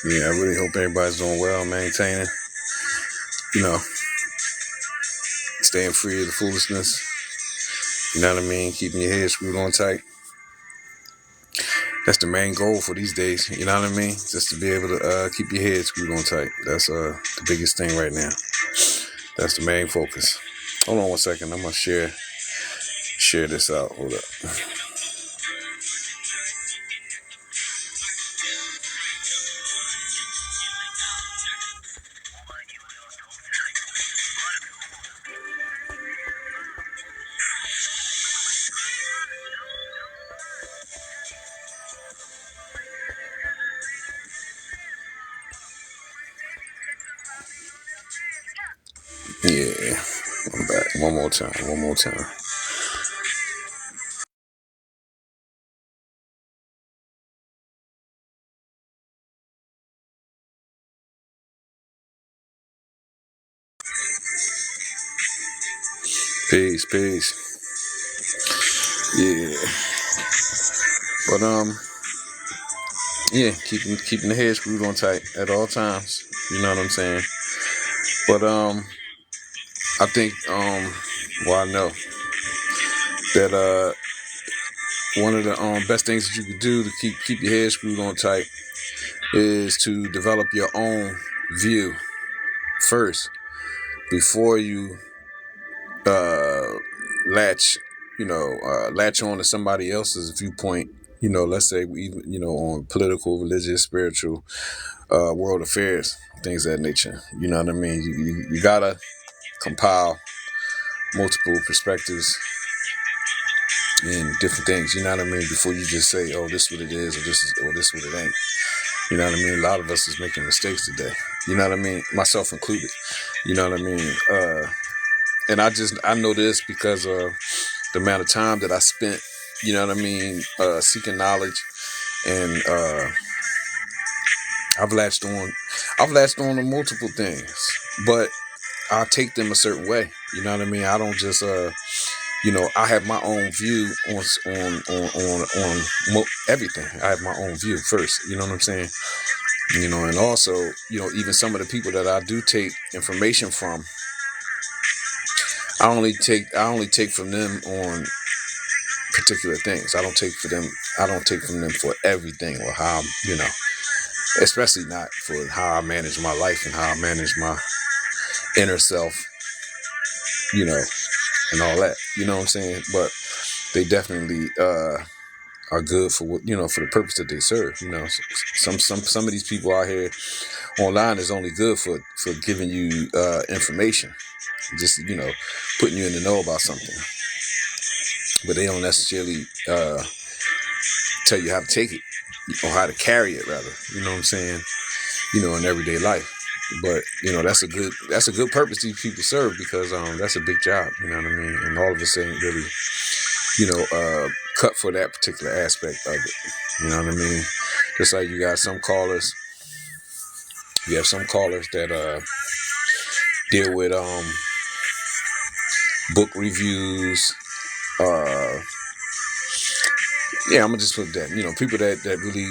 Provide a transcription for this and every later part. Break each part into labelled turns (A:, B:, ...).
A: Yeah, I really hope everybody's doing well, maintaining, you know, staying free of the foolishness. You know what I mean? Keeping your head screwed on tight. That's the main goal for these days. You know what I mean? Just to be able to keep your head screwed on tight. That's the biggest thing right now. That's the main focus. Hold on one second. I'm gonna share this out. Hold up. Yeah, I'm back. One more time. One more time. Peace, peace. Yeah, but yeah, keeping the head screwed on tight at all times. You know what I'm saying? But I think well, I know that one of the best things that you could do to keep your head screwed on tight is to develop your own view first before you uh, latch latch on to somebody else's viewpoint. Let's say even on political, religious, spiritual, world affairs, things of that nature. You know what I mean? You gotta compile multiple perspectives and different things. You know what I mean? Before you just say, "Oh, this is what it is," or this is what it ain't. You know what I mean? A lot of us is making mistakes today. You know what I mean? Myself included. You know what I mean? And I know this because of the amount of time that I spent, you know what I mean, seeking knowledge, and I've latched on to multiple things, but I take them a certain way. You know what I mean? I don't just I have my own view on everything. I have my own view first. You know what I'm saying? And also, even some of the people that I do take information from, I only take from them on particular things. I don't take from them for everything, or how especially not for how I manage my life and how I manage my inner self, you know, and all that. You know what I'm saying? But they definitely are good for what for the purpose that they serve. Some of these people out here online is only good for giving you information, just putting you in the know about something, but they don't necessarily tell you how to take it or how to carry it, rather. You know what I'm saying? In everyday life. But that's a good purpose these people serve, because that's a big job. You know what I mean? And all of us ain't really cut for that particular aspect of it. You know what I mean? Just like you have some callers that deal with book reviews. Uh, yeah, I'm gonna just put that. People that really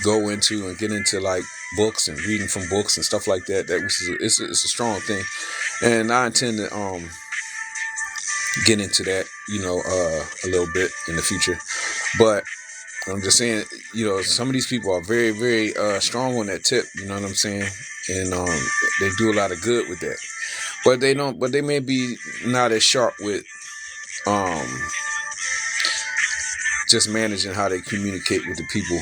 A: go into and get into like books and reading from books and stuff like that. It's a strong thing, and I intend to get into that, a little bit in the future. But I'm just saying, some of these people are very, very strong on that tip. You know what I'm saying? And they do a lot of good with that. But they don't. But they may be not as sharp with um, just managing how they communicate with the people,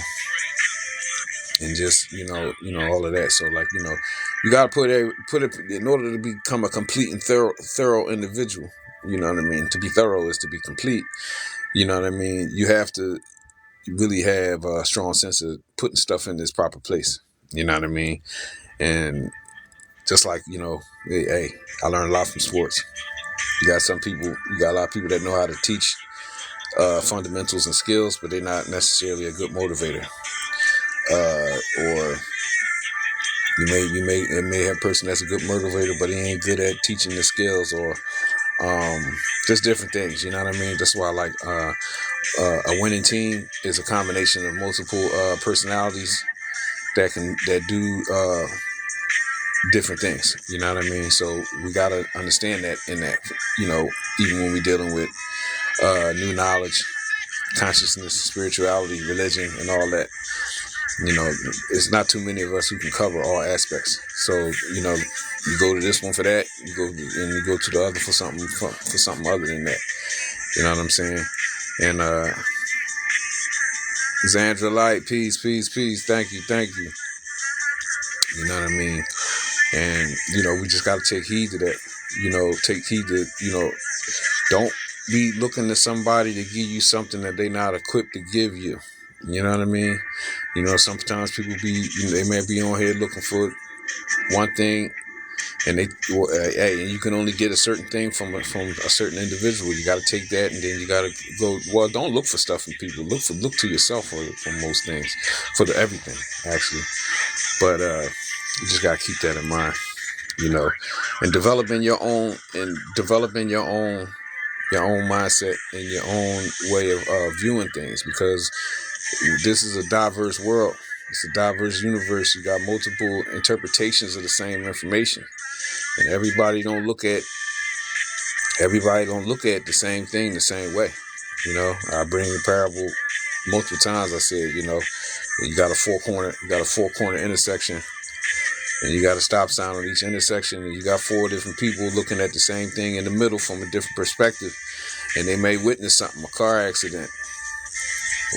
A: and just all of that. So like you gotta put it in order to become a complete and thorough individual. You know what I mean? To be thorough is to be complete. You know what I mean? You have to really have a strong sense of putting stuff in its proper place. You know what I mean? And just like hey, I learned a lot from sports. You got a lot of people that know how to teach fundamentals and skills, but they're not necessarily a good motivator. Or it may have a person that's a good motivator, but he ain't good at teaching the skills, or just different things. You know what I mean? That's why I like a winning team is a combination of multiple personalities that do different things. You know what I mean? So we gotta understand that in that, even when we're dealing with new knowledge, consciousness, spirituality, religion, and all that. It's not too many of us who can cover all aspects. So, you go to this one for that, you go to the other for something other than that. You know what I'm saying? And Zandra Light, peace, peace, peace. Thank you, thank you. You know what I mean? And we just gotta take heed to that. Take heed to don't be looking to somebody to give you something that they're not equipped to give you. You know what I mean? Sometimes people they may be on here looking for one thing, and you can only get a certain thing from a certain individual. You got to take that, and then you got to go. Well, don't look for stuff from people. Look to yourself for most things, for everything actually. But you just got to keep that in mind. And developing your own mindset and your own way of viewing things, because this is a diverse world. It's a diverse universe. You got multiple interpretations of the same information, and everybody don't look at the same thing the same way. I bring the parable multiple times. I said, you got a four corner intersection, and you got a stop sign on each intersection, and you got four different people looking at the same thing in the middle from a different perspective, and they may witness something, a car accident,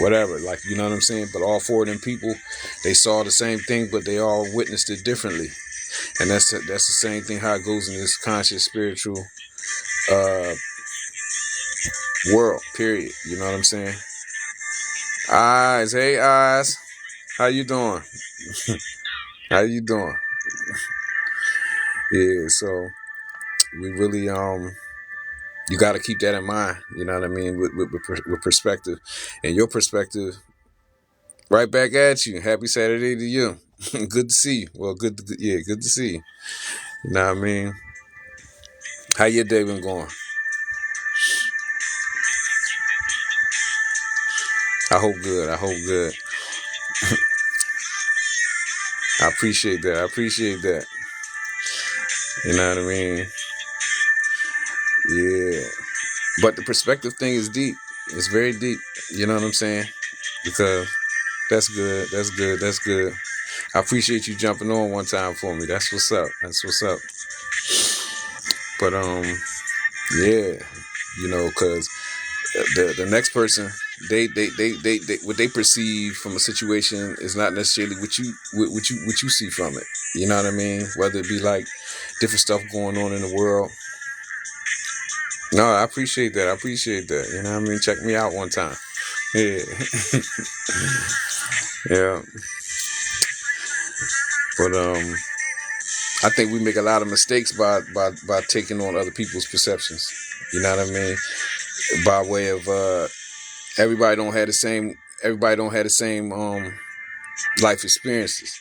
A: whatever, like, you know what I'm saying? But all four of them people, they saw the same thing, but they all witnessed it differently. And that's the same thing how it goes in this conscious spiritual world, period. You know what I'm saying? Eyes, hey Eyes, how you doing? How you doing? Yeah, so we really you got to keep that in mind. You know what I mean? With perspective, and your perspective, right back at you. Happy Saturday to you. Good to see you. Well, good to see you. You know what I mean? How your day been going? I hope good. I appreciate that. You know what I mean? Yeah. But the perspective thing is deep. It's very deep. You know what I'm saying? Because that's good. I appreciate you jumping on one time for me. That's what's up. But yeah, because the next person, they what they perceive from a situation is not necessarily what you see from it. You know what I mean? Whether it be like different stuff going on in the world. No, I appreciate that. You know what I mean? Check me out one time. Yeah. Yeah. But I think we make a lot of mistakes by taking on other people's perceptions. You know what I mean? By way of everybody don't have the same life experiences.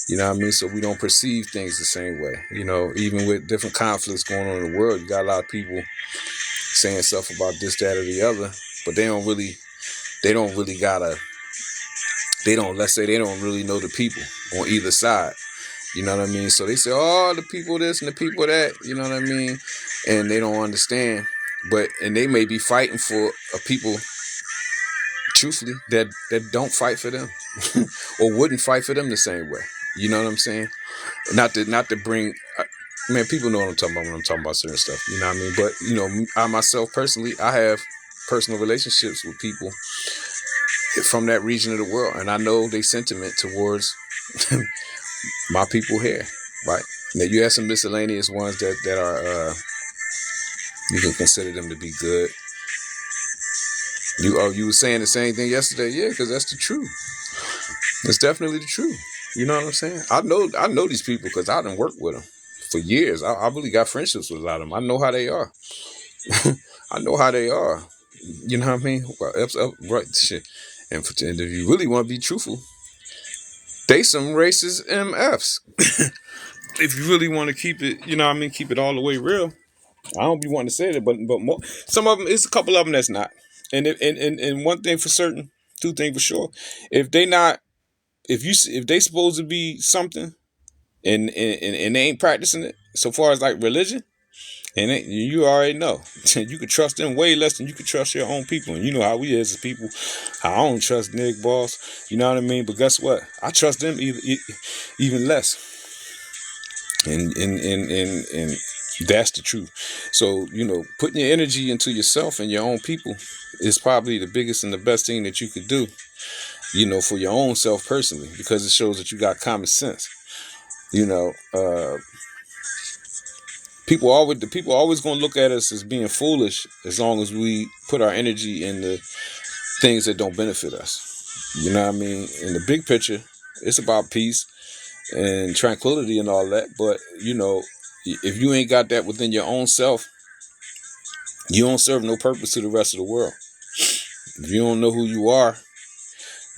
A: You know what I mean? So we don't perceive things the same way. Even with different conflicts going on in the world, you got a lot of people saying stuff about this, that, or the other, but let's say they don't really know the people on either side. You know what I mean? So they say, oh, the people this and the people that, you know what I mean? And they don't understand. And they may be fighting for a people, truthfully, that don't fight for them or wouldn't fight for them the same way. You know what I'm saying? Not to bring, man, people know what I'm talking about when I'm talking about certain stuff. You know what I mean? But, I myself personally, I have personal relationships with people from that region of the world, and I know they sentiment towards my people here, right? Now you have some miscellaneous ones that are you can consider them to be good. You were saying the same thing yesterday, yeah, because that's the truth. It's definitely the truth. You know what I'm saying? I know these people because I done worked with them for years. I really got friendships with a lot of them. I know how they are. I know how they are. You know what I mean? Right, shit. And if you really want to be truthful, they some racist MFs. If you really want to keep it, you know what I mean, keep it all the way real. I don't be wanting to say that, but more, some of them, it's a couple of them that's not. And one thing for certain, two things for sure. If they not if they supposed to be something and they ain't practicing it, so far as like religion, and you already know, you can trust them way less than you can trust your own people. And you know how we is as people. I don't trust Nick Boss. You know what I mean? But guess what? I trust them even less. And that's the truth. So, putting your energy into yourself and your own people is probably the biggest and the best thing that you could do, for your own self personally, because it shows that you got common sense. The people always gonna look at us as being foolish as long as we put our energy in the things that don't benefit us. You know what I mean? In the big picture, it's about peace and tranquility and all that. But if you ain't got that within your own self, you don't serve no purpose to the rest of the world. If you don't know who you are,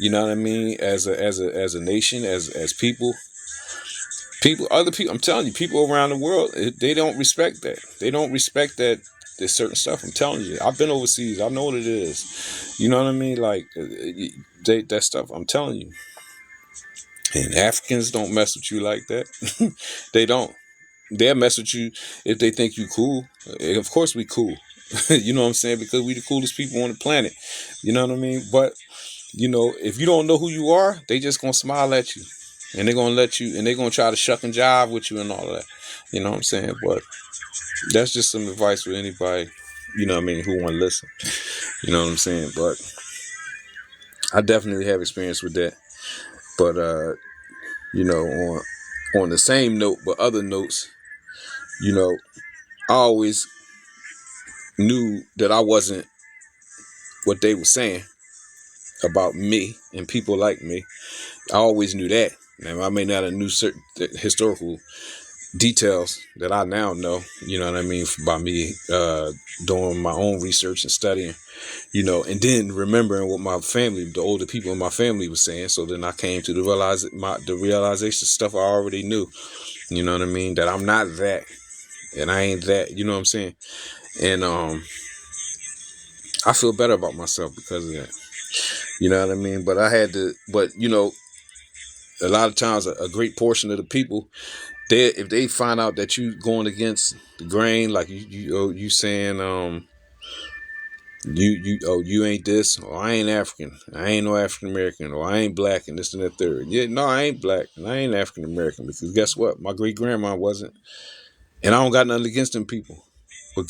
A: you know what I mean, as a nation, as people, other people, I'm telling you, people around the world, they don't respect that. They don't respect that there's certain stuff. I'm telling you, I've been overseas. I know what it is. You know what I mean? Like, that stuff, I'm telling you. And Africans don't mess with you like that. They don't. They'll mess with you if they think you cool. Of course we cool. You know what I'm saying? Because we the coolest people on the planet. You know what I mean? But, if you don't know who you are, they just gonna smile at you. And they're gonna let you, and they're gonna try to shuck and jive with you and all that. You know what I'm saying? But that's just some advice for anybody, who wanna listen. You know what I'm saying? But I definitely have experience with that. But on the same note, but other notes, I always knew that I wasn't what they were saying about me and people like me. I always knew that. Now, I may not have knew certain historical details that I now know, you know what I mean, by me doing my own research and studying, and then remembering what my family, the older people in my family was saying. So then I came to the realization stuff I already knew, you know what I mean, that I'm not that and I ain't that, you know what I'm saying? And I feel better about myself because of that. You know what I mean? But a lot of times a great portion of the people, if they find out that you going against the grain, like you saying you ain't this, or I ain't African, I ain't no African American, or I ain't black and this and that third. Yeah, no, I ain't black and I ain't African American, because guess what? My great grandma wasn't, and I don't got nothing against them people. But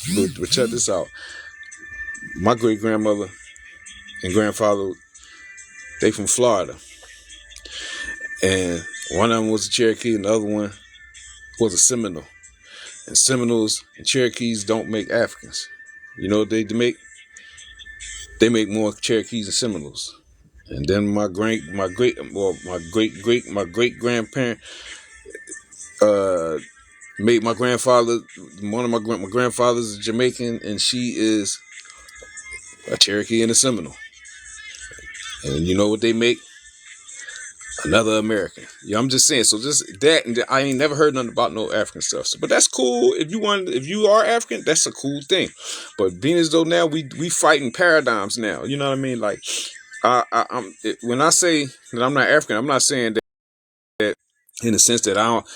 A: check this out. My great grandmother and grandfather, they from Florida, and one of them was a Cherokee and the other one was a Seminole. And Seminoles and Cherokees don't make Africans. You know what they make? They make more Cherokees and Seminoles. And then my great grandparent made my grandfather, one of my grandfathers is Jamaican, and she is a Cherokee and a Seminole. And you know what they make? Another American. Yeah, I'm just saying. So just that, and I ain't never heard nothing about no African stuff. So, but that's cool. If you are African, that's a cool thing. But being as though now we fighting paradigms now. You know what I mean? Like, when I say that I'm not African, I'm not saying that in the sense that I don't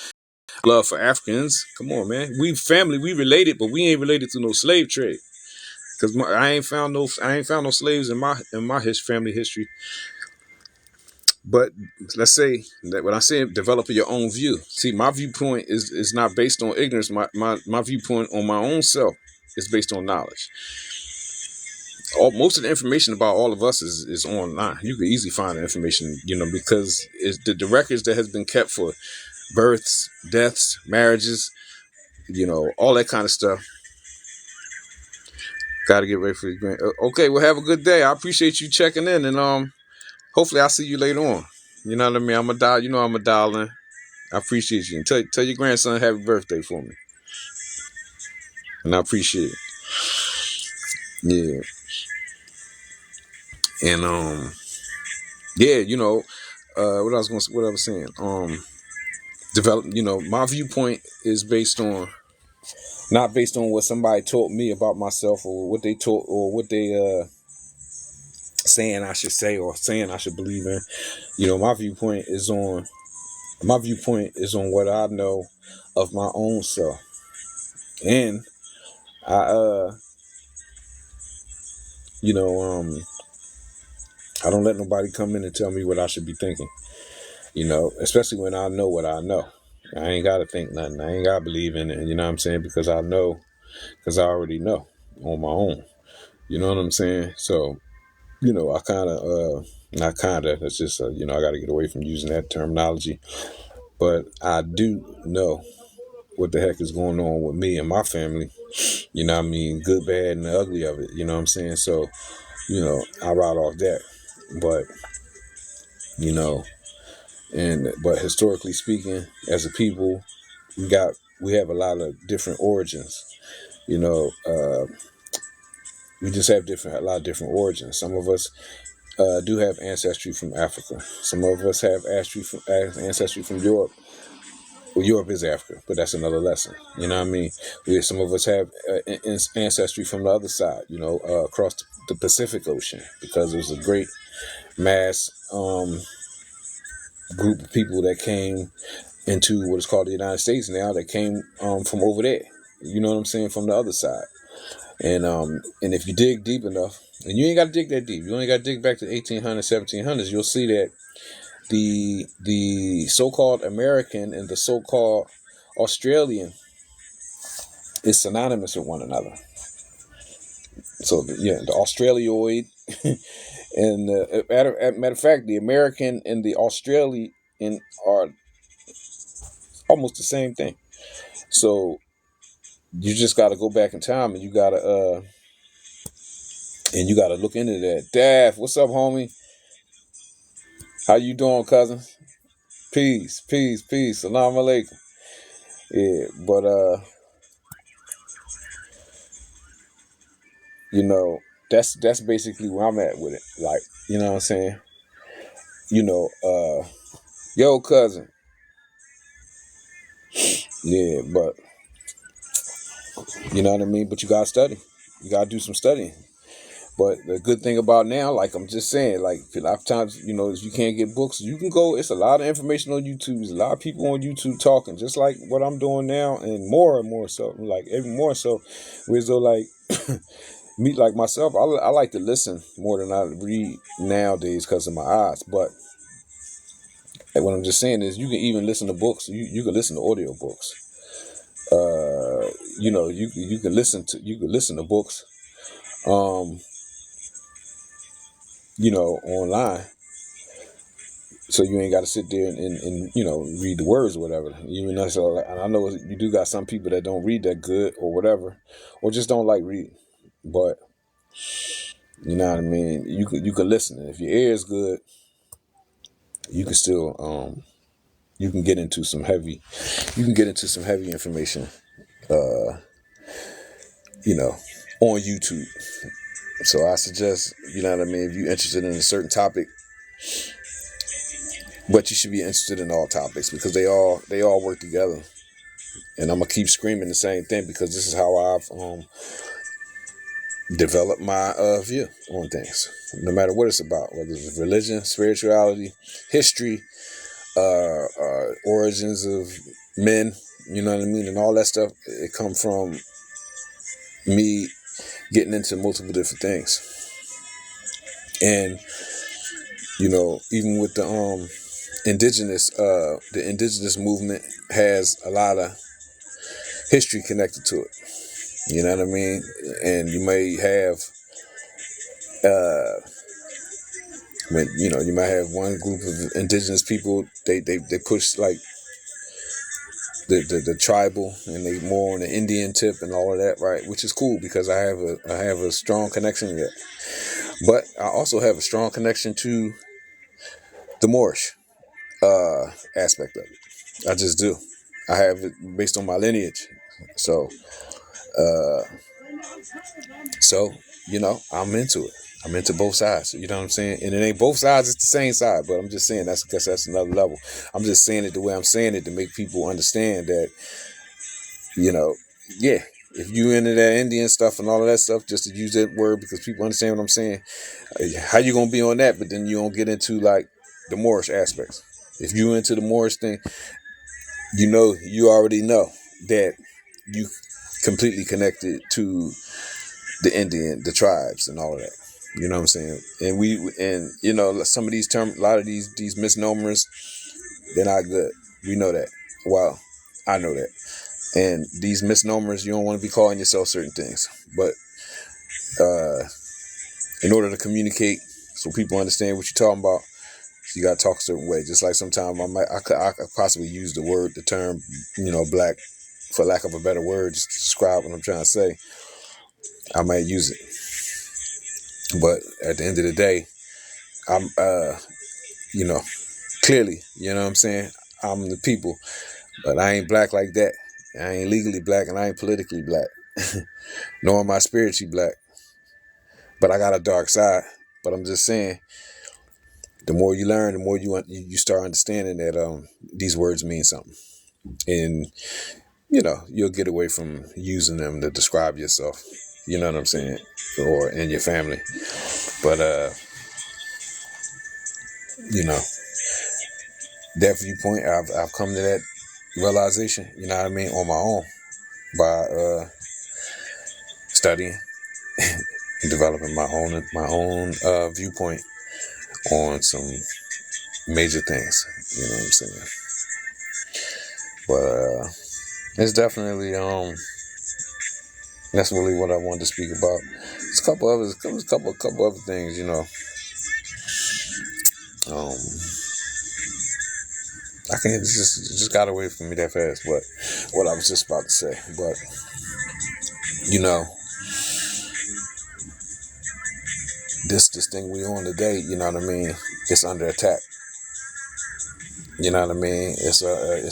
A: love for Africans. Come on, man. We family, we related, but we ain't related to no slave trade. Cause I ain't found no slaves in my family history. But let's say that when I say developing your own view, see, my viewpoint is not based on ignorance. My viewpoint on my own self is based on knowledge. Most of the information about all of us is online. You can easily find the information, because it's the records that has been kept for births, deaths, marriages, all that kind of stuff. Got to get ready for the grant. Okay, well, have a good day. I appreciate you checking in, and hopefully I'll see you later on. You know what I mean? I'm a dial in. I appreciate you. And tell your grandson happy birthday for me. And I appreciate it. Yeah. And yeah, what I was saying. Develop, my viewpoint is based on, not based on what somebody taught me about myself, or what they taught, or what they saying I should say or saying I should believe in. You know, my viewpoint is on what I know of my own self, and I you know I don't let nobody come in and tell me what I should be thinking. You know, especially when I know what I know. I ain't gotta think nothing. I ain't gotta believe in it. You know what I'm saying? Because I already know on my own. You know what I'm saying? So, I kind of, not kind of, that's just, I got to get away from using that terminology. But I do know what the heck is going on with me and my family. You know what I mean? Good, bad, and the ugly of it. You know what I'm saying? So, I ride off that. But, you know, but historically speaking, as a people, we have a lot of different origins. You know, we just have a lot of different origins. Some of us do have ancestry from Africa. Some of us have ancestry from Europe. Well, Europe is Africa, but that's another lesson. You know what I mean? Some of us have ancestry from the other side, across the Pacific Ocean, because it was a great mass group of people that came into what is called the United States now, that came from over there. You know what I'm saying? From the other side. And if you dig deep enough, and you ain't got to dig that deep, you only got to dig back to 1800s, 1700s, you'll see that the so-called American and the so-called Australian is synonymous with one another. So the Australioid and matter of fact, the American and the Australian are almost the same thing. So you just got to go back in time, and you got to look into that. Daph, what's up, homie? How you doing, cousin? Peace, peace, peace. Salam alaikum. Yeah, but that's basically where I'm at with it. Like, you know what I'm saying? Yo, cousin. Yeah, but you know what I mean? But you gotta study. You gotta do some studying. But the good thing about now, like I'm just saying, like a lot of times, if you can't get books, you can go. It's a lot of information on YouTube. There's a lot of people on YouTube talking, just like what I'm doing now, and more so. Like even more so, whereas though like me, like myself, I like to listen more than I read nowadays because of my eyes. But what I'm just saying is, you can even listen to books. You can listen to audio books. You can listen to books. Online. So you ain't got to sit there and read the words or whatever. Even though, and I know you do got some people that don't read that good or whatever, or just don't like reading. But you know what I mean. You can listen. And if your ear is good, you can still you can get into some heavy information. On YouTube. So I suggest, you know what I mean, if you're interested in a certain topic. But you should be interested in all topics, because they all work together. And I'm gonna keep screaming the same thing, because this is how I've developed my view on things. No matter what it's about, whether it's religion, spirituality, history, origins of men, you know what I mean, and all that stuff. It come from me getting into multiple different things. And even with the indigenous movement has a lot of history connected to it. You know what I mean? And you may have you might have one group of indigenous people, they push like the tribal, and they more on the Indian tip and all of that, right? Which is cool, because I have a strong connection there. But I also have a strong connection to the Moorish aspect of it. I just do. I have it based on my lineage. So I'm into it. I'm into both sides. You know what I'm saying? And it ain't both sides, it's the same side. But I'm just saying that's another level. I'm just saying it the way I'm saying it, to make people understand that, yeah, if you into that Indian stuff and all of that stuff, just to use that word because people understand what I'm saying, how you gonna be on that? But then you don't get into like the Moorish aspects. If you into the Moorish thing, you already know that you completely connected to the tribes and all of that. You know what I'm saying? And some of these a lot of these misnomers, they're not good. We know that. Well, I know that. And these misnomers, you don't want to be calling yourself certain things. But in order to communicate so people understand what you're talking about, you gotta talk a certain way. Just like sometimes I could possibly use the term, black, for lack of a better word, just to describe what I'm trying to say. I might use it, but at the end of the day, I'm, clearly, you know what I'm saying. I'm the people, but I ain't black like that. I ain't legally black, and I ain't politically black, nor am I spiritually black. But I got a dark side. But I'm just saying, the more you learn, the more you start understanding that these words mean something, and you'll get away from using them to describe yourself. You know what I'm saying, or in your family. But that viewpoint, I've come to that realization. You know what I mean, on my own by studying and developing my own viewpoint on some major things. You know what I'm saying. But it's definitely that's really what I wanted to speak about. There's a couple other things, I can't just got away from me that fast. But what I was just about to say, but this thing we on today, you know what I mean? It's under attack. You know what I mean? It's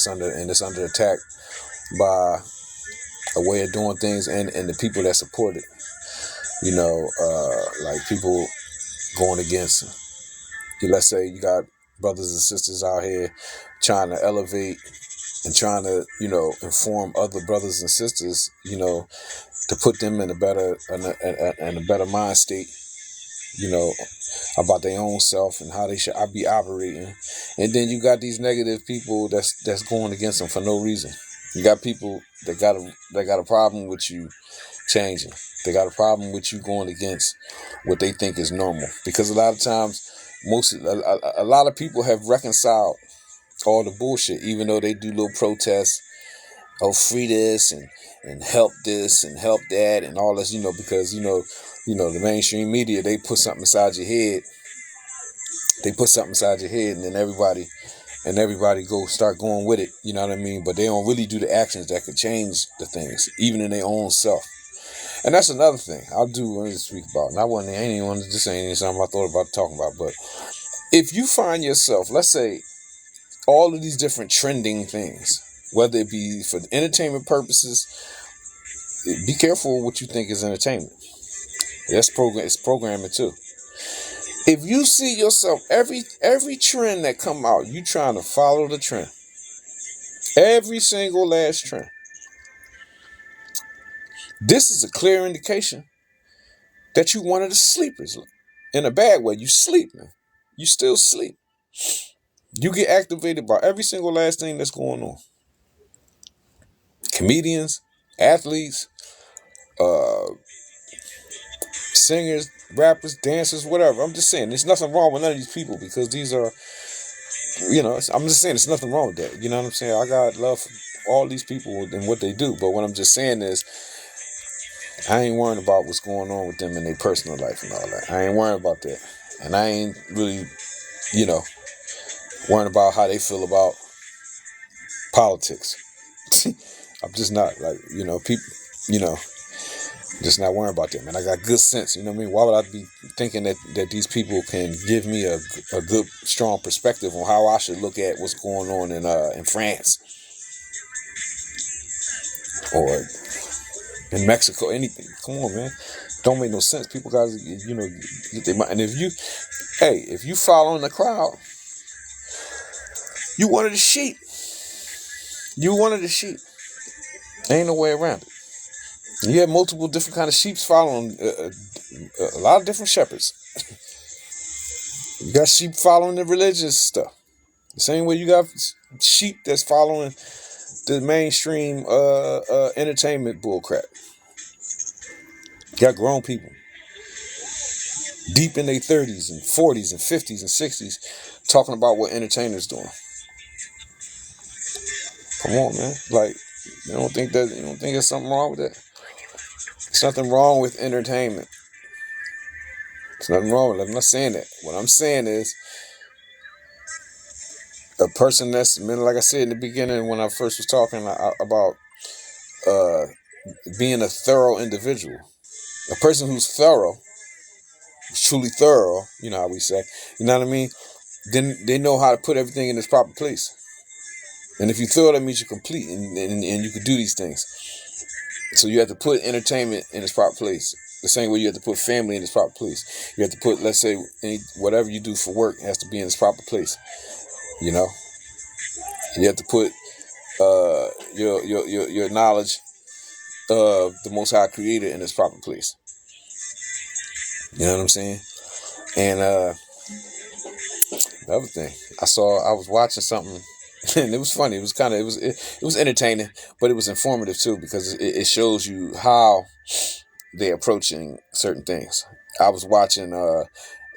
A: under attack by a way of doing things and the people that support it. Like people going against. Let's say you got brothers and sisters out here trying to elevate and trying to, inform other brothers and sisters, to put them in a better mind state, about their own self and how they should be operating. And then you got these negative people that's going against them for no reason. You got people that got a problem with you changing. They got a problem with you going against what they think is normal. Because a lot of times, a lot of people have reconciled all the bullshit, even though they do little protests, free this and help this and help that and all this, because the mainstream media, they put something inside your head. And then everybody go start going with it. You know what I mean? But they don't really do the actions that could change the things, even in their own self. And that's another thing I do want to speak about. And I ain't even want to just say something I thought about talking about. But if you find yourself, let's say, all of these different trending things, whether it be for entertainment purposes, be careful what you think is entertainment. It's programming too. If you see yourself, every trend that come out, you trying to follow the trend. Every single last trend. This is a clear indication that you one of the sleepers. In a bad way, you sleep, man. You still sleep. You get activated by every single last thing that's going on. Comedians, athletes, singers, rappers, dancers, whatever. I'm just saying, there's nothing wrong with none of these people because these are, I'm just saying there's nothing wrong with that. You know what I'm saying? I got love for all these people and what they do. But what I'm just saying is, I ain't worrying about what's going on with them in their personal life and all that. I ain't worrying about that. And I ain't really, worrying about how they feel about politics. I'm just not people, just not worrying about them. And I got good sense, you know what I mean? Why would I be thinking that these people can give me a good, strong perspective on how I should look at what's going on in France or in Mexico, anything? Come on, man. Don't make no sense. People got to, get their mind. And if you following the crowd, you one of the sheep. You one of the sheep. Ain't no way around it. You have multiple different kind of sheeps following a lot of different shepherds. You got sheep following the religious stuff. The same way you got sheep that's following the mainstream entertainment bullcrap. You got grown people deep in their 30s and 40s and 50s and 60s talking about what entertainers doing. Come on, man. Like, you don't think there's something wrong with that? There's nothing wrong with entertainment. There's nothing wrong with it. I'm not saying that. What I'm saying is a person that's, like I said in the beginning when I first was talking about being a thorough individual. A person who's thorough, truly thorough, you know how we say, you know what I mean? Then they know how to put everything in its proper place. And if you thorough, that means you're complete and you can do these things. So you have to put entertainment in its proper place. The same way you have to put family in its proper place. You have to put, let's say, whatever you do for work has to be in its proper place. You know? You have to put your knowledge of the Most High Creator in its proper place. You know what I'm saying? And the other thing, I was watching something, and it was funny. It was entertaining, but it was informative too, because it shows you how they're approaching certain things. I was watching.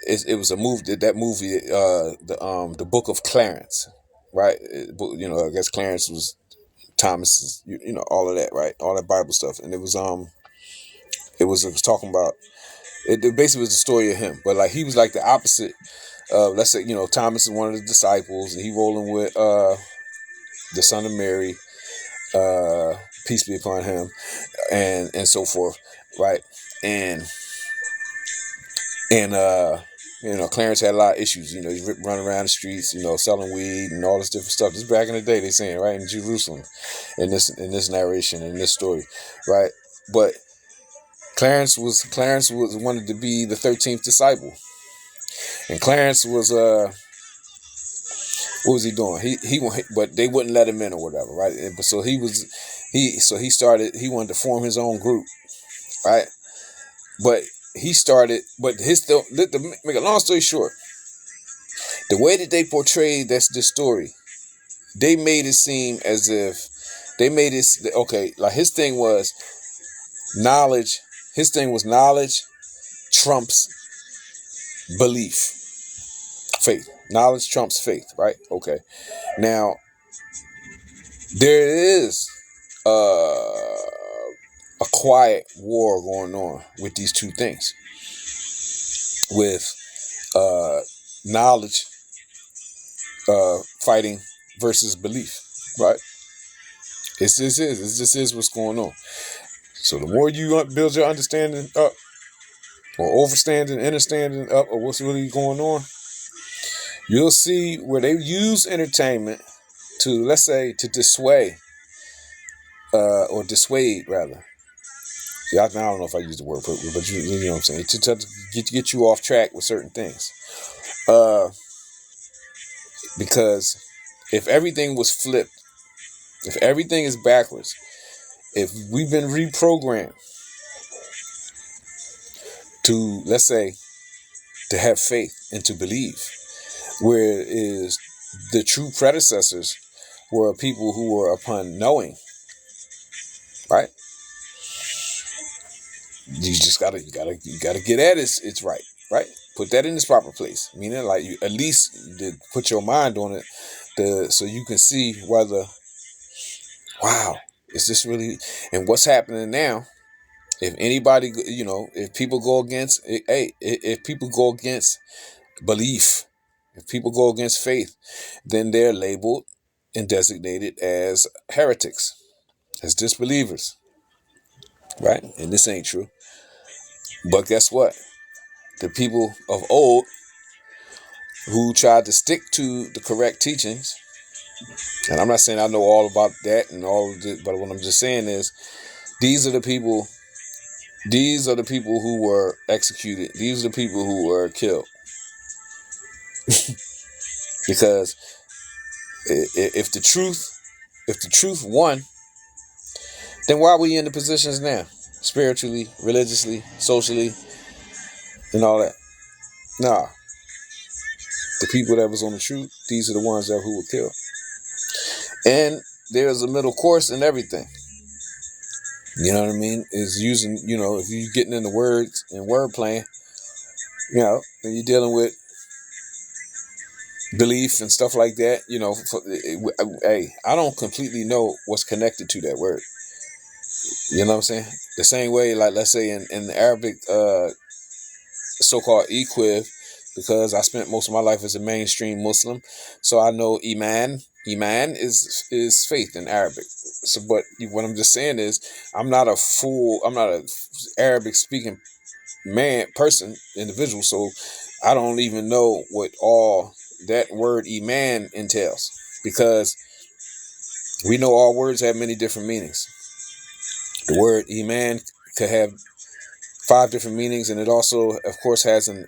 A: It was a movie. That movie, the Book of Clarence, right? I guess Clarence was Thomas's. All of that, right? All that Bible stuff, and it was talking about. It basically was the story of him, but like he was like the opposite. Let's say Thomas is one of the disciples, and he rolling with the son of Mary, peace be upon him, and so forth, right? And Clarence had a lot of issues. He's running around the streets, selling weed and all this different stuff. This is back in the day, they saying, right, in Jerusalem, in this narration, in this story, right? But Clarence wanted to be the 13th disciple, and Clarence was what was he doing? But they wouldn't let him in or whatever, right? So he wanted to form his own group, right? But to make a long story short, the way that they portrayed this story, they made it seem as if like his thing was knowledge. His thing was knowledge trumps belief, faith. Knowledge trumps faith, right? Okay. Now, there is a quiet war going on with these two things, with knowledge fighting versus belief, right? This is what's going on. So the more you build your understanding up, or overstanding, understanding up of what's really going on, you'll see where they use entertainment to, let's say, to dissuade rather. I don't know if I use the word, but you know what I'm saying, to get you off track with certain things. Because if everything was flipped, if everything is backwards, if we've been reprogrammed to, let's say, to have faith and to believe, whereas the true predecessors were people who were upon knowing, right? You gotta get at it. It's right. Put that in its proper place. Meaning, like, you at least put your mind on it, so you can see whether, wow, is this really? And what's happening now? If anybody, if people go against, if people go against belief, if people go against faith, then they're labeled and designated as heretics, as disbelievers, right? And this ain't true. But guess what? The people of old who tried to stick to the correct teachings, and I'm not saying I know all about that and all of it, but what I'm just saying is these are the people who were executed. These are the people who were killed. Because if the truth won, then why are we in the positions now? spiritually, religiously, socially, and all that. Nah, the people that was on the truth, these are the ones that who were killed. And there's a middle course in everything. You know what I mean? Is using, if you're getting into words and word playing, and you're dealing with belief and stuff like that, hey, I don't completely know what's connected to that word. You know what I'm saying? The same way, like, let's say in the Arabic so-called equiv, because I spent most of my life as a mainstream Muslim, so I know iman. Iman is faith in Arabic. So, but what I'm just saying is, I'm not a Arabic speaking individual, so I don't even know what all that word iman entails, because we know all words have many different meanings. The word iman could have 5 different meanings, and it also, of course, has an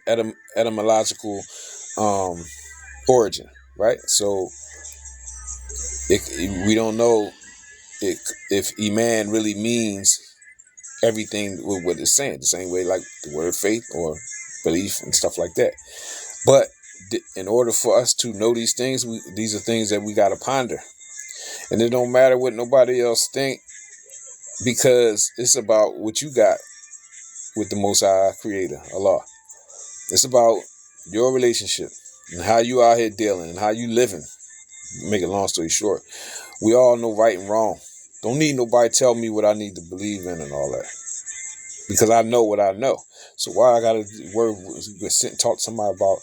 A: etymological origin, right? So we don't know if iman really means everything with what it's saying, the same way like the word faith or belief and stuff like that. But in order for us to know these things, these are things that we got to ponder. And it don't matter what nobody else think, because it's about what you got with the Most High Creator, Allah. It's about your relationship and how you out here dealing and how you living. Make a long story short, we all know right and wrong. Don't need nobody tell me what I need to believe in and all that, because I know what I know. So why I gotta sit and talk to somebody about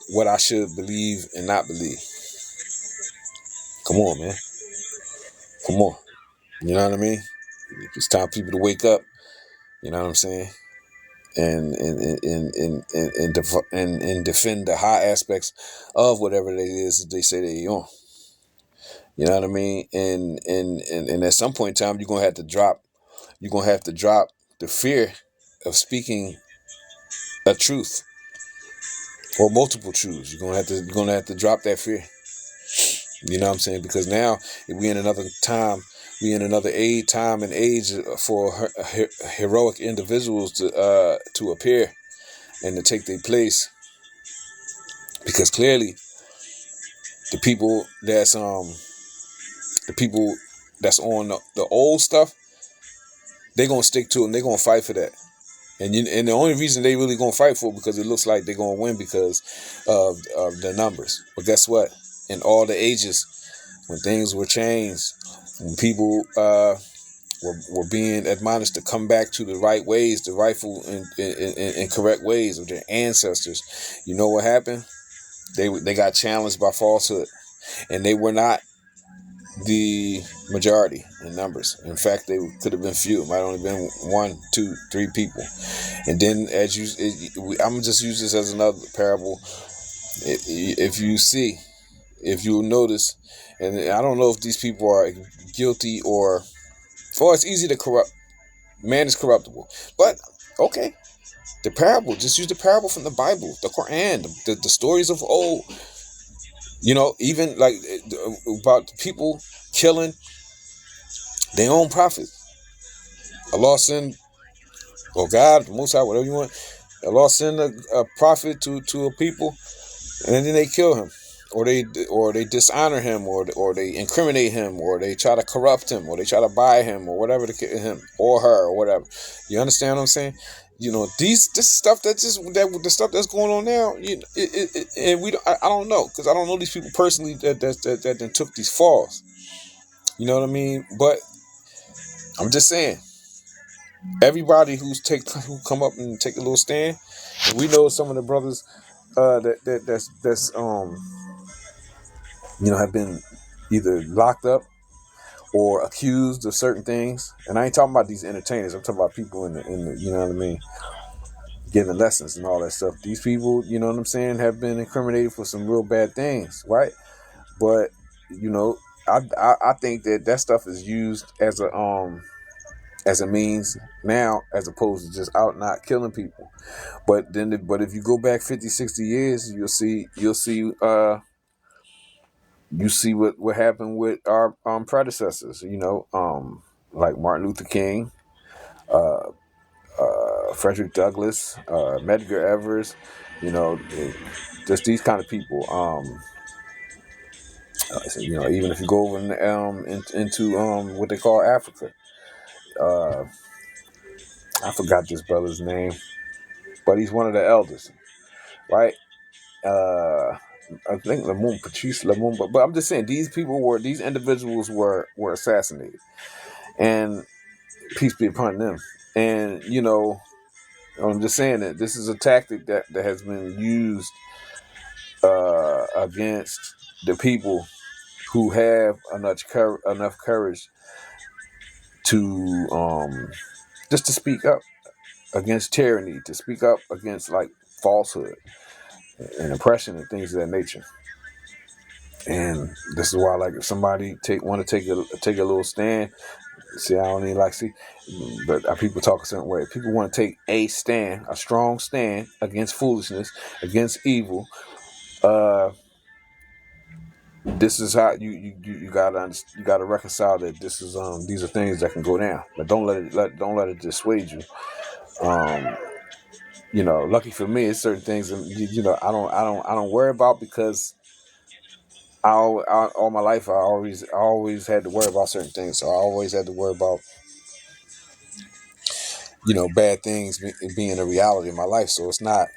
A: what I should believe and not believe? Come on, man. Come on. You know what I mean? It's time for people to wake up. You know what I'm saying? And defend the high aspects of whatever it is that they say they on. You know what I mean? And at some point in time, you're gonna have to drop. You're gonna have to drop the fear of speaking a truth or multiple truths. You're gonna have to drop that fear. You know what I'm saying? Because now we in another time, we in another time and age for heroic individuals to appear and to take their place. Because clearly, the people that's on the old stuff, they're gonna stick to it and they're gonna fight for that. And the only reason they really gonna fight for it, because it looks like they're gonna win because of the numbers. But guess what? In all the ages, when things were changed, when people were being admonished to come back to the right ways, the rightful and correct ways of their ancestors, you know what happened? They got challenged by falsehood, and they were not the majority in numbers. In fact, they could have been few. It might only been 1, 2, 3 people. And then, I'm just use this as another parable. If you notice, and I don't know if these people are guilty or it's easy to corrupt. Man is corruptible, but okay. The parable, just use the parable from the Bible, the Quran, the stories of old. Even like about people killing their own prophets. Allah send, or God, Most High, whatever you want. Allah send a prophet to a people, and then they kill him, or they dishonor him, or they incriminate him, or they try to corrupt him, or they try to buy him, or whatever, him or her or whatever. You understand what I'm saying? This stuff the stuff that's going on now. And I don't know, because I don't know these people personally that then took these falls. You know what I mean? But I'm just saying, everybody who come up and take a little stand, and we know some of the brothers that's have been either locked up or accused of certain things. And I ain't talking about these entertainers. I'm talking about people in the you know what I mean, giving lessons and all that stuff. These people, you know what I'm saying, have been incriminated for some real bad things, right? But I think that stuff is used as a means now, as opposed to just out not killing people. But if you go back 50, 60 years, you'll see you see what happened with our predecessors, like Martin Luther King, uh, Frederick Douglass, Medgar Evers, just these kind of people. Even if you go over into what they call Africa, uh, I forgot this brother's name, but he's one of the elders, right? Uh, I think Patrice Lumumba, but I'm just saying these individuals were assassinated, and peace be upon them. And I'm just saying that this is a tactic that has been used against the people who have enough courage to just to speak up against tyranny, to speak up against like falsehood and oppression and things of that nature. And this is why, like, if somebody want to take a little stand, see, I don't even like see, but people talk a certain way. People want to take a strong stand against foolishness, against evil. This is how you gotta reconcile that these are things that can go down, but don't let it dissuade you. Um, lucky for me, it's certain things I don't worry about because all my life I always had to worry about certain things. So I always had to worry about bad things being a reality in my life. So it's not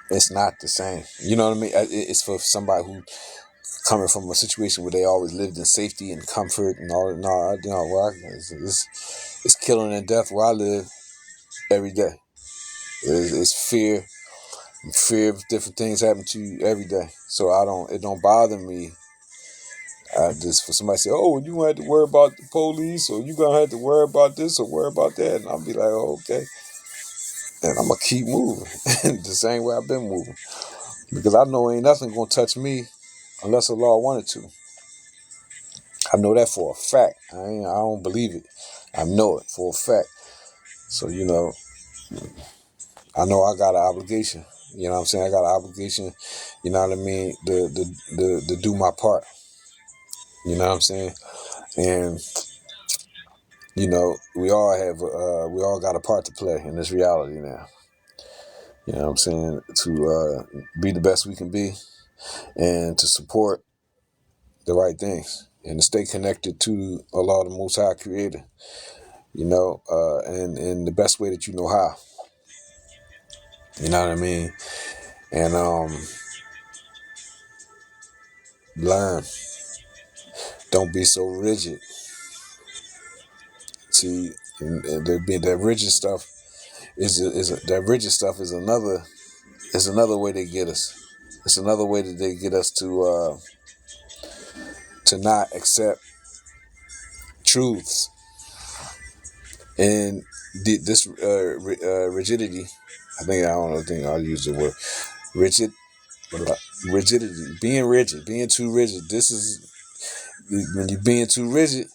A: the same. You know what I mean? It's for somebody who coming from a situation where they always lived in safety and comfort and all. No, it's killing and death where I live every day. It's fear of different things happen to you every day. So it don't bother me. Just for somebody to say, oh, you gonna have to worry about the police, or you gonna have to worry about this or worry about that, and I'll be like, oh, okay, and I'm gonna keep moving the same way I've been moving because I know ain't nothing gonna touch me unless the law wanted to. I know that for a fact. I don't believe it. I know it for a fact. So I know I got an obligation. You know what I'm saying? I got an obligation. You know what I mean? To do my part. You know what I'm saying? And we all got a part to play in this reality now. You know what I'm saying? To be the best we can be and to support the right things and to stay connected to Allah, the Most High Creator. And in the best way that you know how. You know what I mean? And learn. Don't be so rigid. See, and that rigid stuff that rigid stuff is another way they get us. It's another way that they get us to not accept truths and this rigidity. I think I'll use the word rigid. Rigidity, being rigid, being too rigid. This is when you're being too rigid,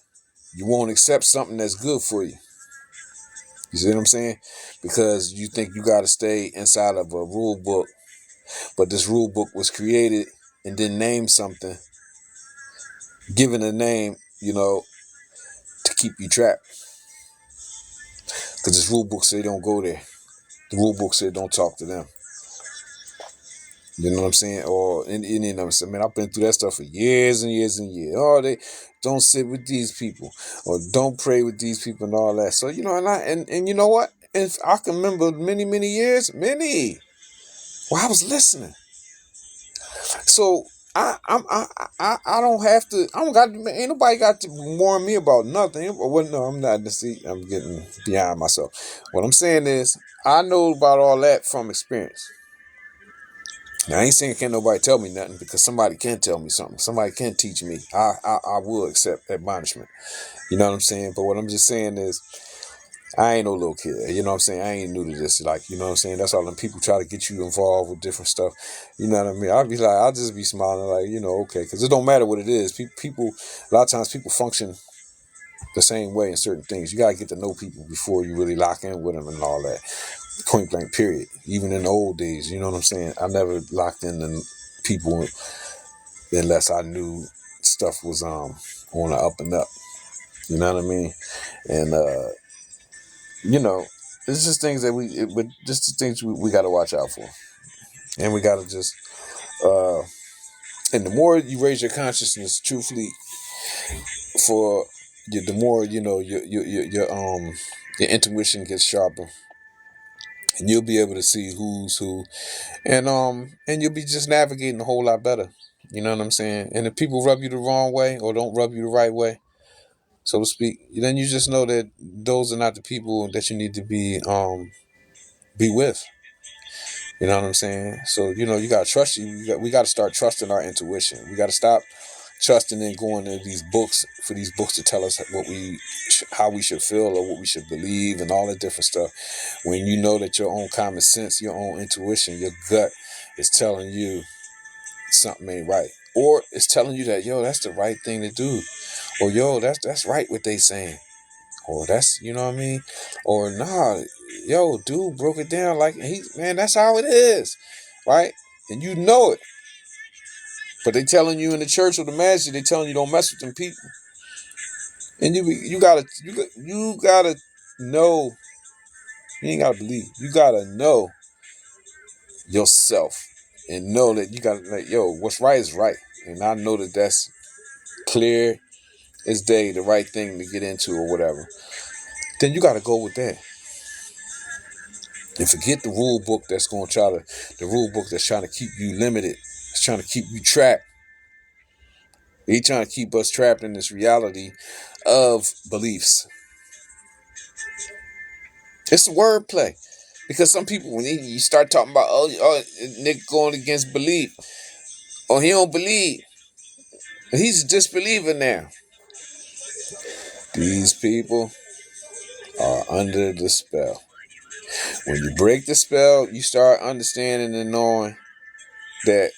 A: you won't accept something that's good for you. You see what I'm saying? Because you think you got to stay inside of a rule book, but this rule book was created and then named something, given a name, to keep you trapped. Because this rule book say don't go there. The rule book said don't talk to them. You know what I'm saying? Or Indian numbers. Man, I've been through that stuff for years and years and years. Oh, they don't sit with these people, or don't pray with these people, and all that. So and you know what? If I can remember many years, well, I was listening. So I don't have to. I don't got. Ain't nobody got to warn me about nothing. Well, no, I'm not. See, I'm getting beyond myself. What I'm saying is, I know about all that from experience. Now, I ain't saying can't nobody tell me nothing because somebody can tell me something. Somebody can teach me. I will accept admonishment. You know what I'm saying? But what I'm just saying is I ain't no little kid. You know what I'm saying? I ain't new to this. Like, you know what I'm saying? That's all them people try to get you involved with different stuff. You know what I mean? I'll just be smiling like, okay. Because it don't matter what it is. People, a lot of times people function the same way in certain things. You got to get to know people before you really lock in with them and all that. Point blank, period. Even in the old days, you know what I'm saying? I never locked in people unless I knew stuff was on the up and up. You know what I mean? And you know, it's just things that but just the things we got to watch out for, and we got to just, and the more you raise your consciousness, truthfully, for you, the more your intuition gets sharper, and you'll be able to see who's who, and you'll be just navigating a whole lot better. You know what I'm saying? And if people rub you the wrong way or don't rub you the right way, so to speak, then you just know that those are not the people that you need to be with. You know what I'm saying? So you gotta trust we gotta start trusting our intuition. We gotta stop trusting and going to these books for these books to tell us how we should feel or what we should believe and all that different stuff. When you know that your own common sense, your own intuition, your gut is telling you something ain't right, or it's telling you that that's the right thing to do, or that's right what they saying, or that's what I mean, or nah, dude broke it down like that's how it is, right? And you know it, but they telling you in the church or the masjid, they telling you don't mess with them people, and you gotta know, you ain't gotta believe, you gotta know yourself and know that you gotta what's right is right, and I know that that's clear as day, the right thing to get into or whatever. Then you gotta go with that. And forget the rule book the rule book that's trying to keep you limited. It's trying to keep you trapped. They trying to keep us trapped in this reality of beliefs. It's a wordplay. Because some people, when you start talking about, Nick going against belief, or he don't believe, he's a disbeliever now. These people are under the spell. When you break the spell, you start understanding and knowing that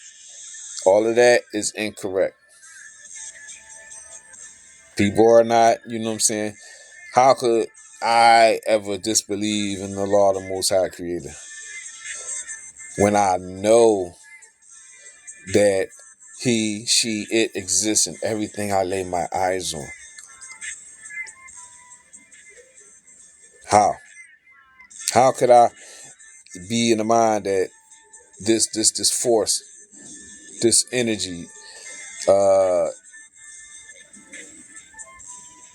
A: all of that is incorrect. People are not, you know what I'm saying? How could I ever disbelieve in the law of the Most High Creator when I know that he, she, it exists in everything I lay my eyes on? How? How could I be in the mind that this force, this energy,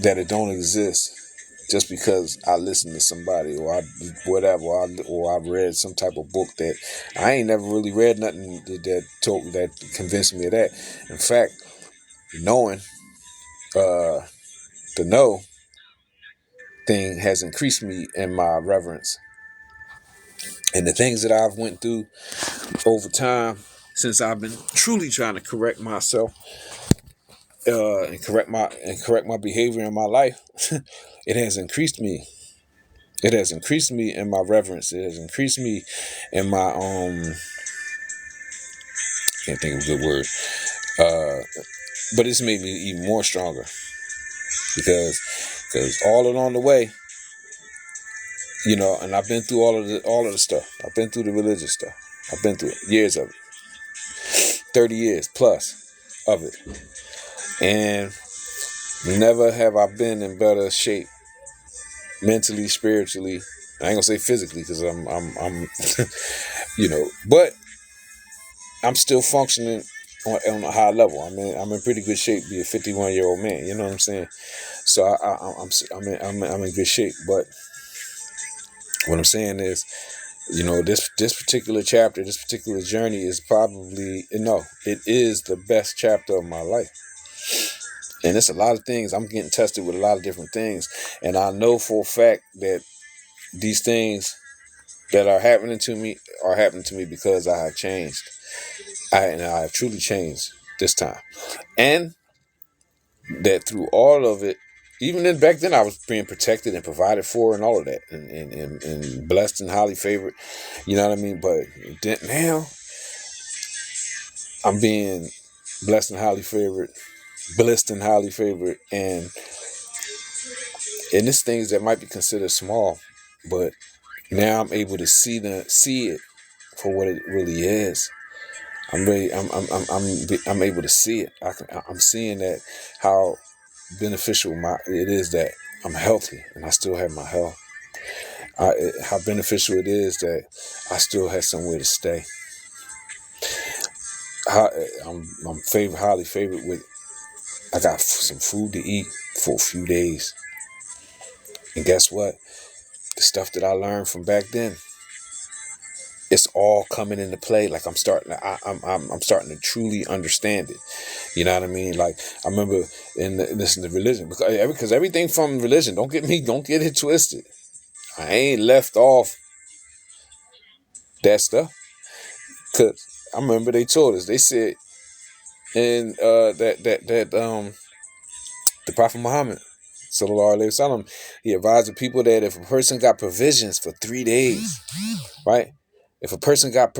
A: that it don't exist just because I listened to somebody or or I read some type of book that I ain't never really read nothing that convinced me of that. In fact, knowing the know thing has increased me in my reverence, and the things that I've went through over time since I've been truly trying to correct myself, and correct my behavior in my life. It has increased me. It has increased me in my reverence. It has increased me in my can't think of a good word. But it's made me even more stronger because all along the way, and I've been through all of the stuff. I've been through the religious stuff. I've been through years of it, 30 years plus of it, and never have I been in better shape mentally, spiritually. I ain't gonna say physically because I'm but I'm still functioning on a high level. I'm in pretty good shape. Be a 51-year-old man. You know what I'm saying? So I'm in good shape. But what I'm saying is, this particular chapter, this particular journey is probably it is the best chapter of my life. And it's a lot of things. I'm getting tested with a lot of different things, and I know for a fact that these things that are happening to me because I have changed. I have truly changed this time. And that through all of it, even then back then I was being protected and provided for and all of that, and blessed and highly favored. You know what I mean? But now I'm being blessed and highly favored, and it's things that might be considered small, but now I'm able to see it for what it really is. I'm able to see it. I'm seeing that how beneficial it is that I'm healthy and I still have my health. How beneficial it is that I still have somewhere to stay. How, I'm highly favored with. I got some food to eat for a few days, and guess what? The stuff that I learned from back then, it's all coming into play. Like I'm starting to truly understand it. You know what I mean? Like I remember in the religion, because everything from religion. Don't get it twisted. I ain't left off that stuff, because I remember they told us. They said in the Prophet Muhammad Sallallahu Alaihi Wasallam, he advised the people that if a person got provisions for 3 days, right? If a person got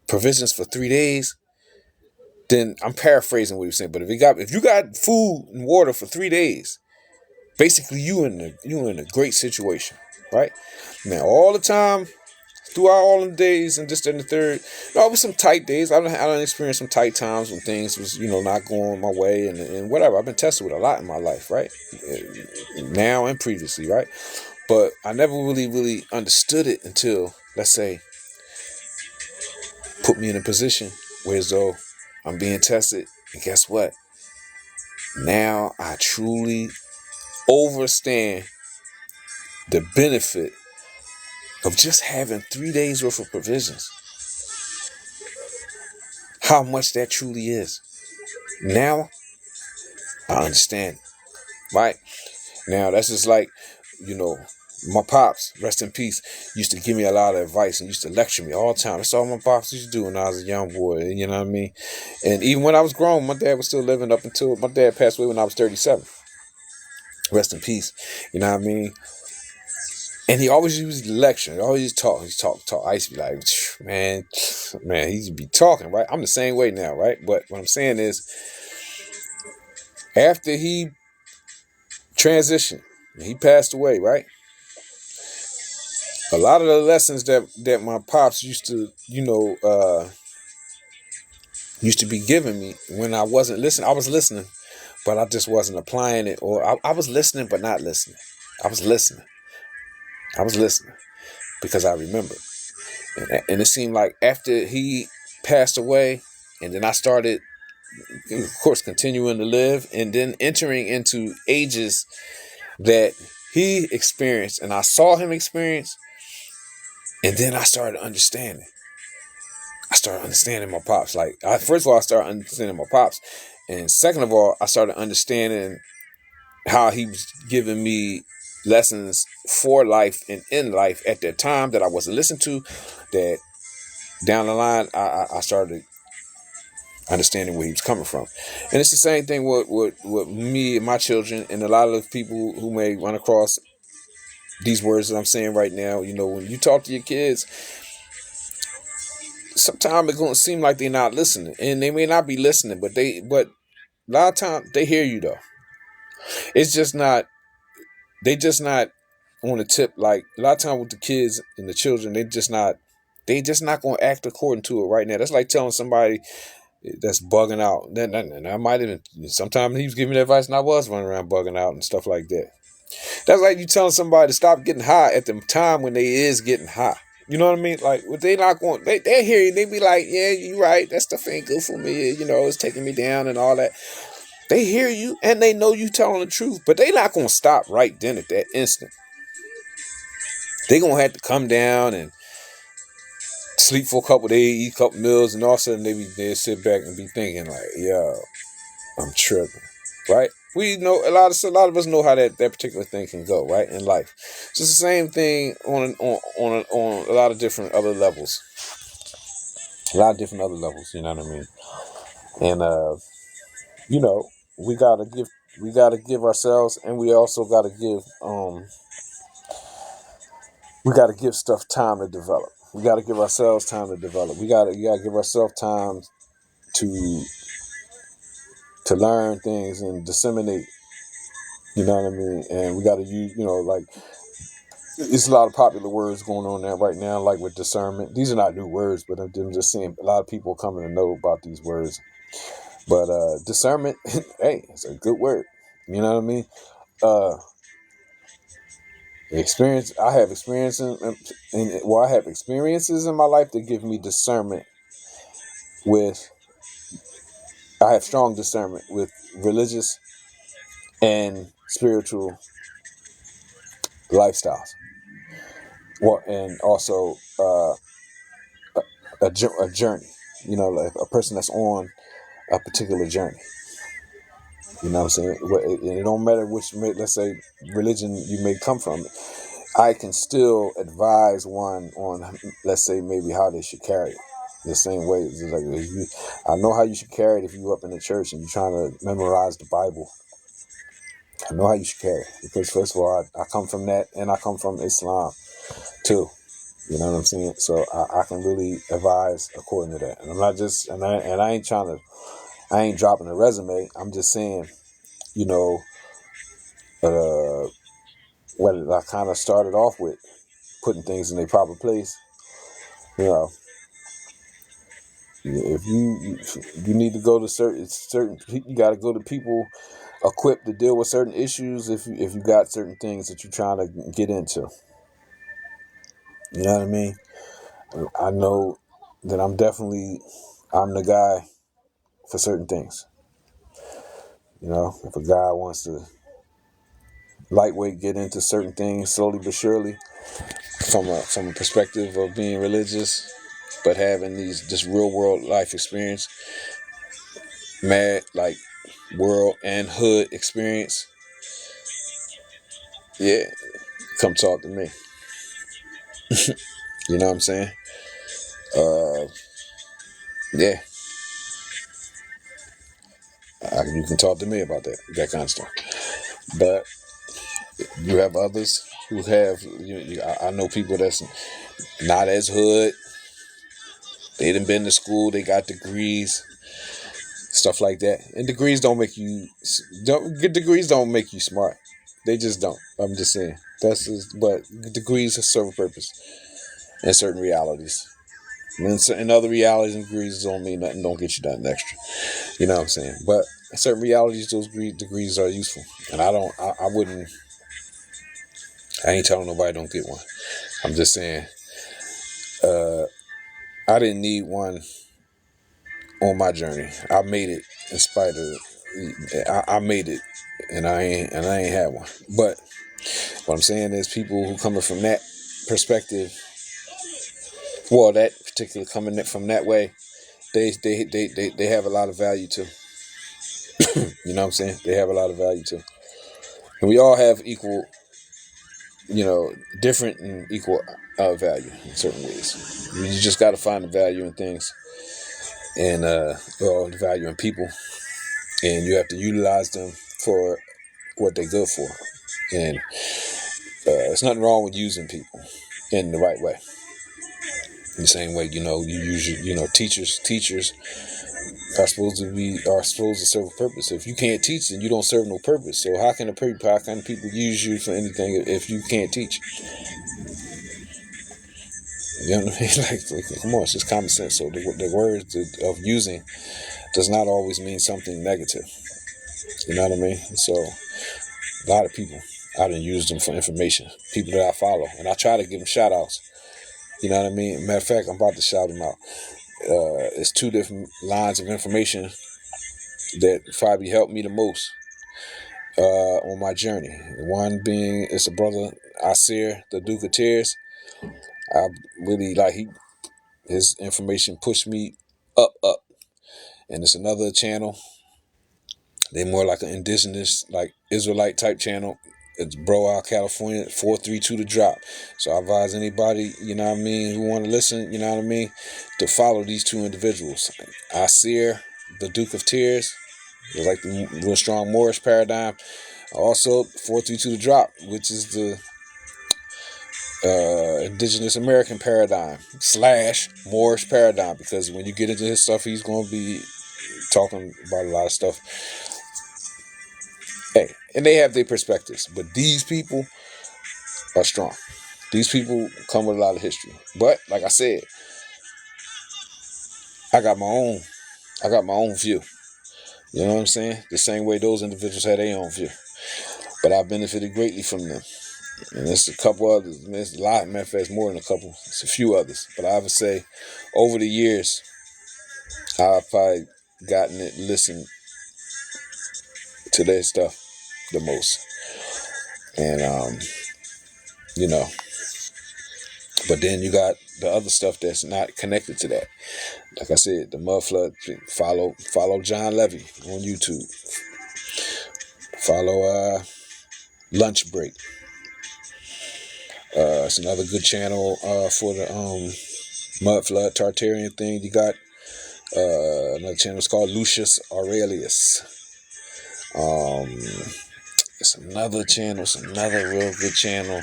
A: provisions for 3 days, then I'm paraphrasing what he was saying. But if you got food and water for 3 days, basically you in a great situation, right? Now all the time, throughout all the days and this and the third, it was some tight days. I don't experience some tight times when things was not going my way and whatever. I've been tested with a lot in my life, right? Now and previously, right? But I never really understood it until, let's say, put me in a position where as though I'm being tested, and guess what? Now I truly understand the benefit of just having 3 days worth of provisions. How much that truly is. Now I understand, right? Now that's just like, my pops, rest in peace, used to give me a lot of advice and used to lecture me all the time. That's all my pops used to do when I was a young boy, you know what I mean? And even when I was grown, my dad was still living up until my dad passed away when I was 37. Rest in peace, you know what I mean? And he always used lecture, always talk. I used to be like, man, he used to be talking, right? I'm the same way now, right? But what I'm saying is, after he transitioned, he passed away, right? A lot of the lessons that my pops used to be giving me when I wasn't listening. I was listening, but I just wasn't applying it, or I was listening but not listening. I was listening because I remembered, and it seemed like after he passed away, and then I started, of course, continuing to live, and then entering into ages that he experienced and I saw him experience, and then I started understanding. My pops. Like, first of all, I started understanding my pops, and second of all, I started understanding how he was giving me lessons for life and in life at that time that I wasn't listening to. That down the line, I started understanding where he was coming from. And it's the same thing with me and my children and a lot of people who may run across these words that I'm saying right now. When you talk to your kids, sometimes it's going to seem like they're not listening, and they may not be listening, but a lot of times they hear you though. It's just not, they just not on the tip. Like a lot of times with the kids and the children, they just not going to act according to it right now. That's like telling somebody that's bugging out. Then I might even, sometimes he was giving me advice and I was running around bugging out and stuff like that. That's like you telling somebody to stop getting high at the time when they is getting high. You know what I mean? Like, they not going, they hear you, they be like, yeah, you right, that stuff ain't good for me, it's taking me down and all that. They hear you and they know you telling the truth, but they not going to stop right then at that instant. They going to have to come down and sleep for a couple days, eat a couple meals, and all of a sudden they sit back and be thinking like, yo, I'm tripping, right? We know a lot of us know how that particular thing can go, right, in life. So it's the same thing on a lot of different other levels. You know what I mean? And we gotta give ourselves, and we also gotta give stuff time to develop. We gotta give ourselves time to develop. You gotta give ourselves time to learn things and disseminate. You know what I mean? And we gotta use, like, it's a lot of popular words going on there right now, like with discernment. These are not new words, but I'm just saying a lot of people coming to know about these words. But discernment, hey, it's a good word. You know what I mean? Uh, experience. I have experience I have experiences in my life that give me discernment with. I have strong discernment with religious and spiritual lifestyles. Well, and also a journey. You know, like a person that's on a particular journey. You know what I'm saying? It don't matter which, let's say, religion you may come from. I can still advise one on, let's say, maybe how they should carry it. The same way, it's like I know how you should carry it if you're up in the church and you're trying to memorize the Bible. I know how you should carry it because first of all, I come from that, and I come from Islam too. You know what I'm saying? So I can really advise according to that, and I'm not just I ain't I ain't dropping a resume. I'm just saying, you know, uh, what I kind of started off with, putting things in their proper place. You know, if you need to go to certain you got to go to people equipped to deal with certain issues if you got certain things that you're trying to get into. You know what I mean? I know that I'm the guy for certain things. You know, if a guy wants to lightweight get into certain things slowly but surely from a perspective of being religious, but having this real world life experience, mad like world and hood experience, yeah, come talk to me. You know what I'm saying? Uh, yeah, you can talk to me about that kind of stuff. But you have others who have, I know people that's not as hood. They done been to school. They got degrees, stuff like that. And degrees don't make you smart. They just don't. I'm just saying. But degrees serve a purpose in certain realities. And in other realities, and degrees don't mean nothing. Don't get you nothing extra. You know what I'm saying? But in certain realities, those degrees are useful. And I wouldn't. I ain't telling nobody don't get one. I'm just saying. I didn't need one on my journey. I made it in spite of. I made it, and I ain't had one. But what I'm saying is, people who coming from that perspective, well, that particular coming from that way, they have a lot of value too. You know what I'm saying? They have a lot of value too. And we all have equal, different and equal value in certain ways. You just got to find the value in things, and the value in people, and you have to utilize them for what they're good for. And there's nothing wrong with using people in the right way. In the same way, you use teachers are supposed to serve a purpose. If you can't teach, then you don't serve no purpose. So how can people use you for anything if you can't teach? You know what I mean? Like come on, it's just common sense. So the words of using does not always mean something negative. You know what I mean? So a lot of people, I done used them for information. People that I follow, and I try to give them shout outs. You know what I mean? Matter of fact, I'm about to shout them out. It's two different lines of information that probably helped me the most on my journey. One being, it's a brother, Asir, the Duke of Tears. I really his information pushed me up. And it's another channel. They're more like an indigenous, like Israelite type channel. It's Bro Out California, 432 to drop. So I advise anybody, you know what I mean, who want to listen, you know what I mean, to follow these two individuals. Asir, the Duke of Tears, like the real strong Moorish paradigm. Also, 432 to drop, which is the indigenous American paradigm / Moorish paradigm, because when you get into his stuff, he's going to be talking about a lot of stuff. Hey, and they have their perspectives, but these people are strong. These people come with a lot of history. But like I said, I got my own view. You know what I'm saying? The same way those individuals had their own view. But I benefited greatly from them. And there's a couple others. There's a lot. Matter of fact, more than a couple. It's a few others. But I would say over the years, I've probably gotten it, listened to their stuff the most. And, you know, but then you got the other stuff that's not connected to that. Like I said, the Mudflood, follow John Levy on YouTube. Follow Lunch Break. It's another good channel for the Mudflood Tartarian thing. You got another channel. It's called Lucius Aurelius. It's another channel. It's another real good channel.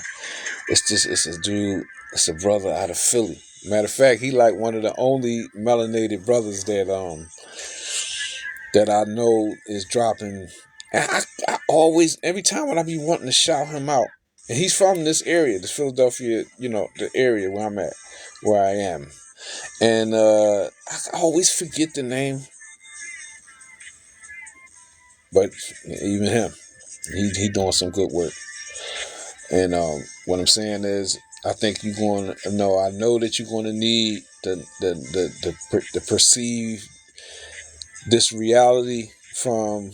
A: It's a dude. It's a brother out of Philly. Matter of fact, he like one of the only melanated brothers that I know is dropping. And I always, every time when I be wanting to shout him out, and he's from this area, this Philadelphia, the area where I'm at, where I am. And I always forget the name, but even him, he doing some good work. And what I'm saying is, I think you're going to know. I know that you're going to need the perceive this reality from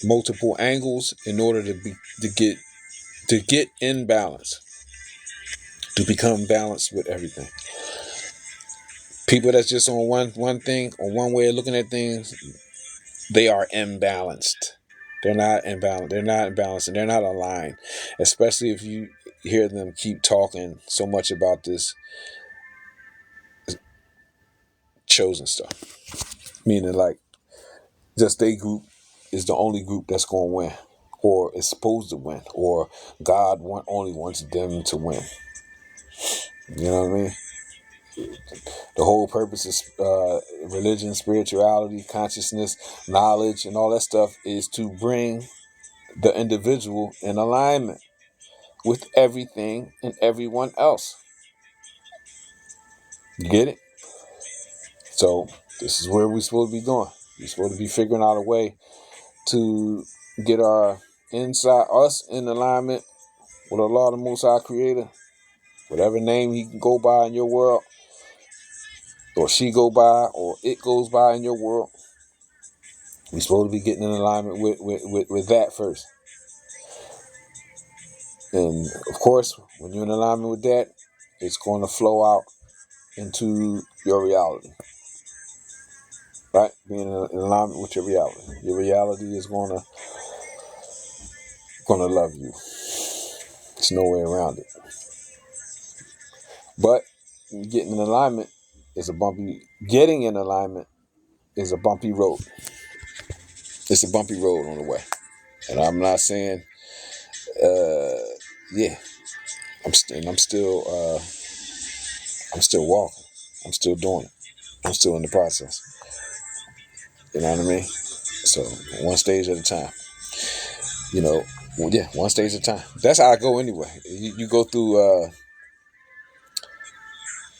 A: multiple angles in order to get in balance, to become balanced with everything. People that's just on one thing or one way of looking at things, they are imbalanced. They're not imbalanced. They're not imbalanced, and they're not aligned. Especially if you hear them keep talking so much about this chosen stuff, meaning like just they group is the only group that's going to win, or is supposed to win, or God only wants them to win. You know what I mean? The whole purpose of religion, spirituality, consciousness, knowledge, and all that stuff is to bring the individual in alignment with everything and everyone else. You get it? So this is where we're supposed to be going. We're supposed to be figuring out a way to get our inside us in alignment with Allah, the Most High Creator, whatever name He can go by in your world, or she go by, or it goes by in your world. We're supposed to be getting in alignment with that first. And of course, when you're in alignment with that, it's going to flow out into your reality. Right? Being in alignment with your reality. Your reality is going to love you. There's no way around it. But getting in alignment is getting in alignment is a bumpy road. It's a bumpy road on the way. And I'm not saying, I'm still walking. I'm still doing it. I'm still in the process. You know what I mean? So one stage at a time. One stage at a time. That's how I go anyway. You go through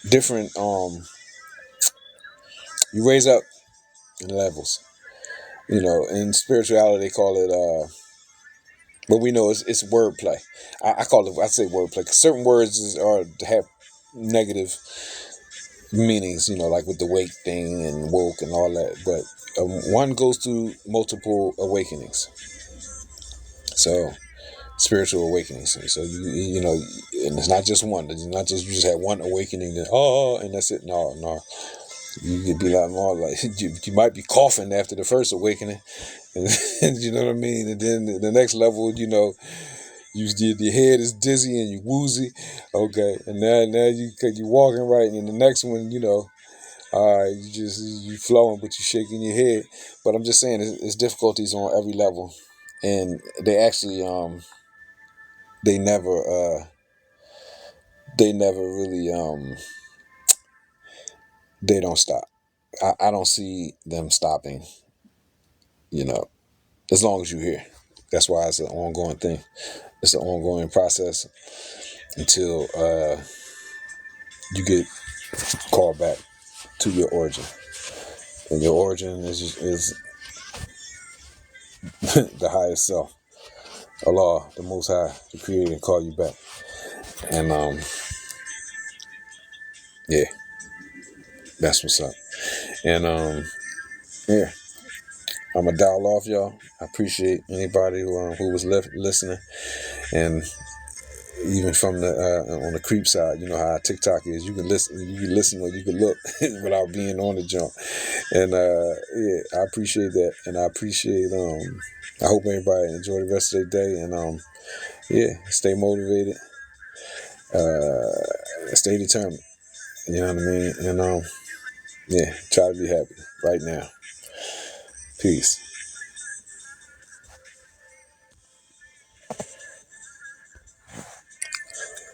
A: different. You raise up in levels. In spirituality they call it. But we know it's wordplay. I say wordplay because certain words have negative meanings. Like with the wake thing and woke and all that. But one goes through multiple awakenings. So spiritual awakenings. So and it's not just one. It's not just you just had one awakening and that's it. No. You could be like more like you might be coughing after the first awakening, and you know what I mean. And then the next level, your head is dizzy and you woozy. Okay, and now you walking right, and the next one, you flowing, but you shaking your head. But I'm just saying, it's difficulties on every level, and they actually they never really they don't stop. I don't see them stopping, as long as you're here. That's why it's an ongoing thing. It's an ongoing process until you get called back to your origin. And your origin is the highest self, Allah, the Most High, the Creator, and call you back. And yeah, that's what's up. And yeah, I'm gonna dial off, y'all. I appreciate anybody who was listening, and even from the on the creep side, you know how TikTok is. You can listen or you can look without being on the jump. And yeah, I appreciate that, and I appreciate. I hope everybody enjoy the rest of their day, and yeah, stay motivated, stay determined. You know what I mean? And yeah, try to be happy right now. Peace.